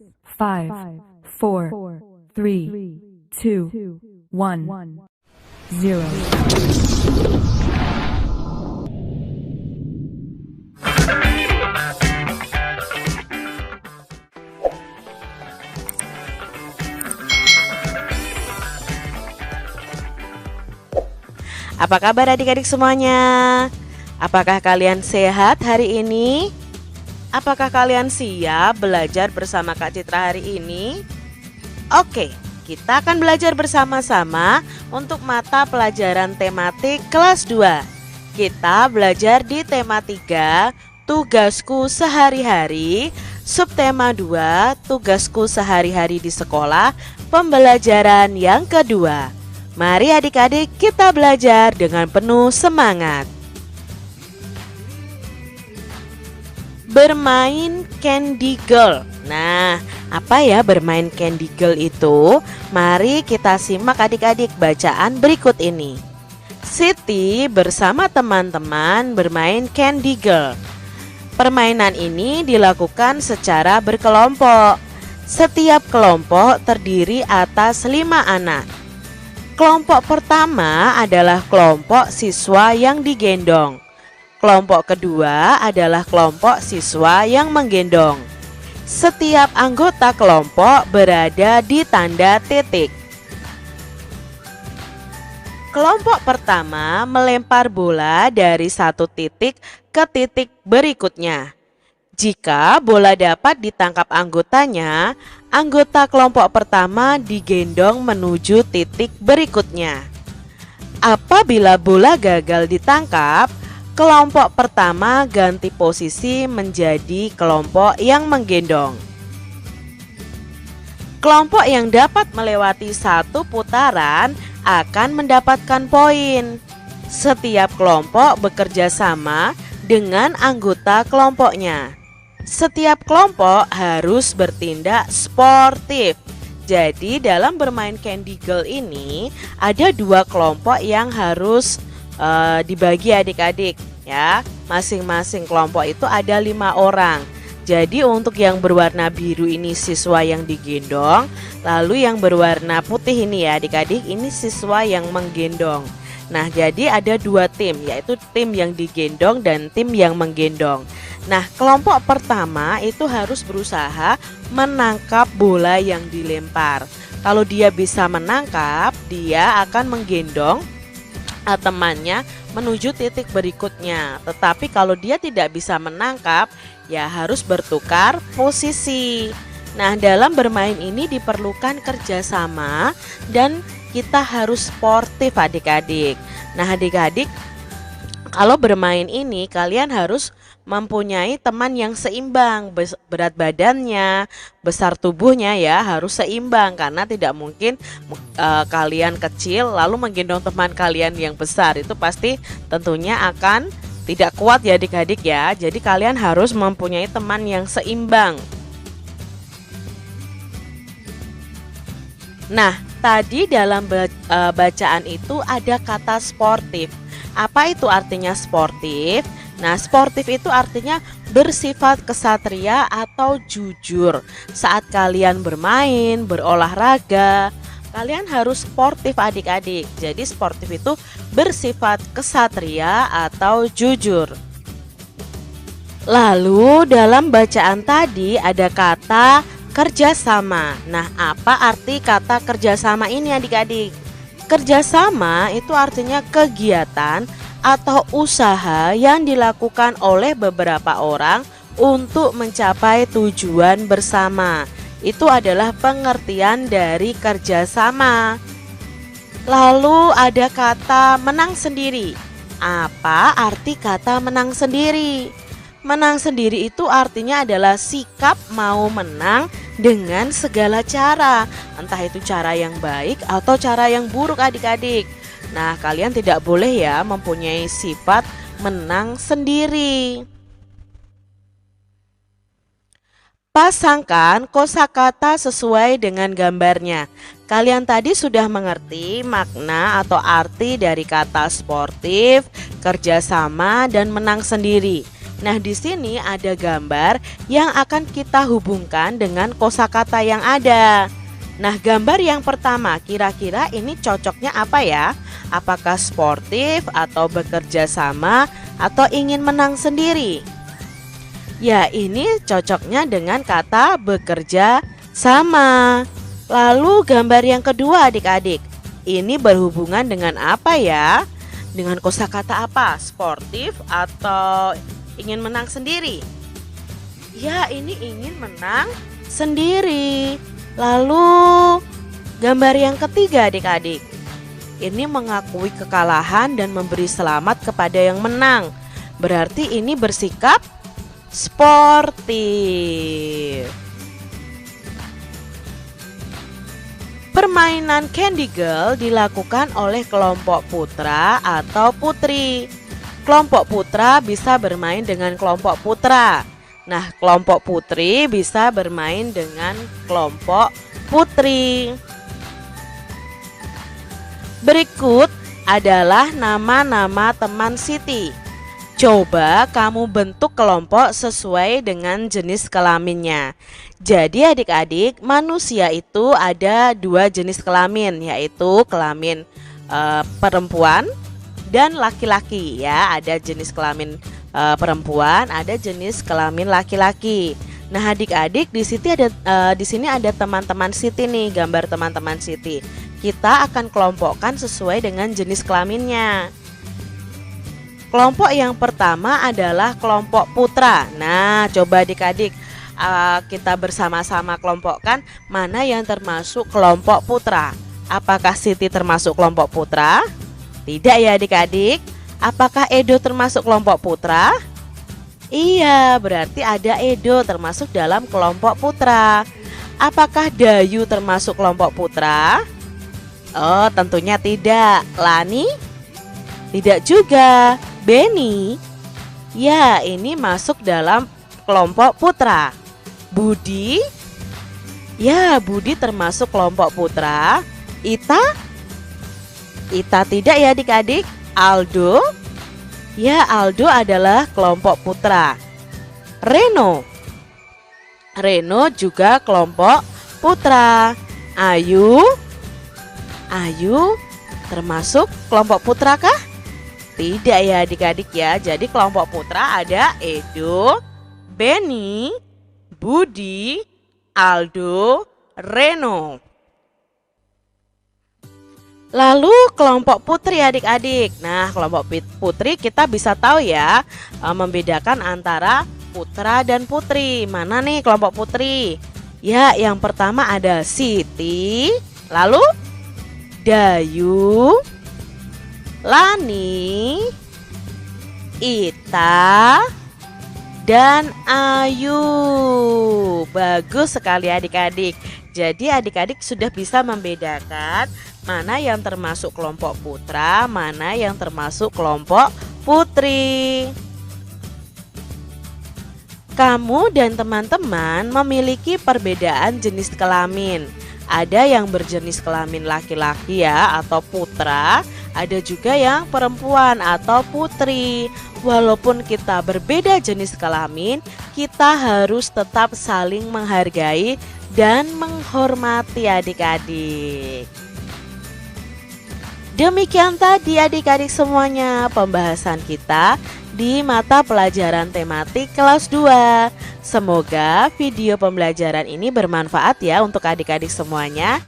5, 4, 3, 2, 1, 0. Apa kabar adik-adik semuanya? Apakah kalian sehat hari ini? Apakah kalian siap belajar bersama Kak Citra hari ini? Oke, kita akan belajar bersama-sama untuk mata pelajaran tematik kelas 2. Kita belajar di tema 3, tugasku sehari-hari, subtema 2, tugasku sehari-hari di sekolah, pembelajaran yang kedua. Mari adik-adik kita belajar dengan penuh semangat. Bermain Candy Girl. Nah, apa ya bermain Candy Girl itu? Mari kita simak adik-adik bacaan berikut ini. Siti bersama teman-teman bermain Candy Girl. Permainan ini dilakukan secara berkelompok. Setiap kelompok terdiri atas 5 anak. Kelompok pertama adalah kelompok siswa yang digendong. Kelompok kedua adalah kelompok siswa yang menggendong. Setiap anggota kelompok berada di tanda titik. Kelompok pertama melempar bola dari satu titik ke titik berikutnya. Jika bola dapat ditangkap anggotanya, anggota kelompok pertama digendong menuju titik berikutnya. Apabila bola gagal ditangkap, kelompok pertama ganti posisi menjadi kelompok yang menggendong. Kelompok yang dapat melewati satu putaran akan mendapatkan poin. Setiap kelompok bekerja sama dengan anggota kelompoknya. Setiap kelompok harus bertindak sportif. Jadi dalam bermain Candy Girl ini ada 2 kelompok yang harus dibagi adik-adik ya. Masing-masing kelompok itu ada 5 orang. Jadi untuk yang berwarna biru ini siswa yang digendong, lalu yang berwarna putih ini ya adik-adik ini siswa yang menggendong. Nah, jadi ada 2 tim, yaitu tim yang digendong dan tim yang menggendong. Nah, kelompok pertama itu harus berusaha menangkap bola yang dilempar. Kalau dia bisa menangkap, dia akan menggendong temannya menuju titik berikutnya. Tetapi kalau dia tidak bisa menangkap, ya harus bertukar posisi. Nah, dalam bermain ini diperlukan kerjasama dan kita harus sportif adik-adik. Nah, adik-adik kalau bermain ini kalian harus mempunyai teman yang seimbang, berat badannya, besar tubuhnya ya harus seimbang karena tidak mungkin kalian kecil lalu menggendong teman kalian yang besar, itu pasti tentunya akan tidak kuat ya adik-adik ya. Jadi kalian harus mempunyai teman yang seimbang. Nah, tadi dalam bacaan itu ada kata sportif. Apa itu artinya sportif? Nah, sportif itu artinya bersifat kesatria atau jujur. Saat kalian bermain, berolahraga, kalian harus sportif adik-adik. Jadi sportif itu bersifat kesatria atau jujur. Lalu dalam bacaan tadi ada kata kerjasama. Nah, apa arti kata kerjasama ini adik-adik? Kerjasama itu artinya kegiatan atau usaha yang dilakukan oleh beberapa orang untuk mencapai tujuan bersama. Itu adalah pengertian dari kerjasama. Lalu ada kata menang sendiri. Apa arti kata menang sendiri? Menang sendiri itu artinya adalah sikap mau menang dengan segala cara. Entah itu cara yang baik atau cara yang buruk adik-adik. Nah, kalian tidak boleh ya mempunyai sifat menang sendiri. Pasangkan kosakata sesuai dengan gambarnya. Kalian tadi sudah mengerti makna atau arti dari kata sportif, kerjasama, dan menang sendiri. Nah, di sini ada gambar yang akan kita hubungkan dengan kosakata yang ada. Nah, gambar yang pertama, kira-kira ini cocoknya apa ya? Apakah sportif atau bekerja sama atau ingin menang sendiri? Ya, ini cocoknya dengan kata bekerja sama. Lalu gambar yang kedua adik-adik, ini berhubungan dengan apa ya? Dengan kosakata apa? Sportif atau ingin menang sendiri? Ya, ini ingin menang sendiri. Lalu gambar yang ketiga adik-adik, ini mengakui kekalahan dan memberi selamat kepada yang menang. Berarti ini bersikap sportif. Permainan Candy Girl dilakukan oleh kelompok putra atau putri. Kelompok putra bisa bermain dengan kelompok putra. Nah, kelompok putri bisa bermain dengan kelompok putri. Berikut adalah nama-nama teman Siti. Coba kamu bentuk kelompok sesuai dengan jenis kelaminnya. Jadi adik-adik, manusia itu ada dua jenis kelamin, yaitu kelamin perempuan dan laki-laki ya. Ada jenis kelamin perempuan, ada jenis kelamin laki-laki. Nah, adik-adik di sini ada teman-teman Siti nih, gambar teman-teman Siti. Kita akan kelompokkan sesuai dengan jenis kelaminnya. Kelompok yang pertama adalah kelompok putra. Nah, coba adik-adik kita bersama-sama kelompokkan mana yang termasuk kelompok putra. Apakah Siti termasuk kelompok putra? Tidak ya adik-adik. Apakah Edo termasuk kelompok putra? Iya, berarti ada Edo termasuk dalam kelompok putra. Apakah Dayu termasuk kelompok putra? Oh, tentunya tidak. Lani? Tidak juga. Beni? Ya, ini masuk dalam kelompok putra. Budi? Ya, Budi termasuk kelompok putra. Ita? Ita tidak ya adik-adik. Aldo? Ya, Aldo adalah kelompok putra. Reno? Reno juga kelompok putra. Ayu? Ayu termasuk kelompok putra kah? Tidak ya adik-adik ya. Jadi kelompok putra ada Edo, Beni, Budi, Aldo, Reno. Lalu kelompok putri adik-adik. Nah, kelompok putri kita bisa tahu ya, membedakan antara putra dan putri. Mana nih kelompok putri? Ya, yang pertama ada Siti, lalu Dayu, Lani, Ita, dan Ayu. Bagus sekali adik-adik. Jadi adik-adik sudah bisa membedakan mana yang termasuk kelompok putra, mana yang termasuk kelompok putri. Kamu dan teman-teman memiliki perbedaan jenis kelamin. Ada yang berjenis kelamin laki-laki ya atau putra, ada juga yang perempuan atau putri. Walaupun kita berbeda jenis kelamin, kita harus tetap saling menghargai dan menghormati adik-adik. Demikian tadi adik-adik semuanya pembahasan kita di mata pelajaran tematik kelas 2. Semoga video pembelajaran ini bermanfaat ya untuk adik-adik semuanya.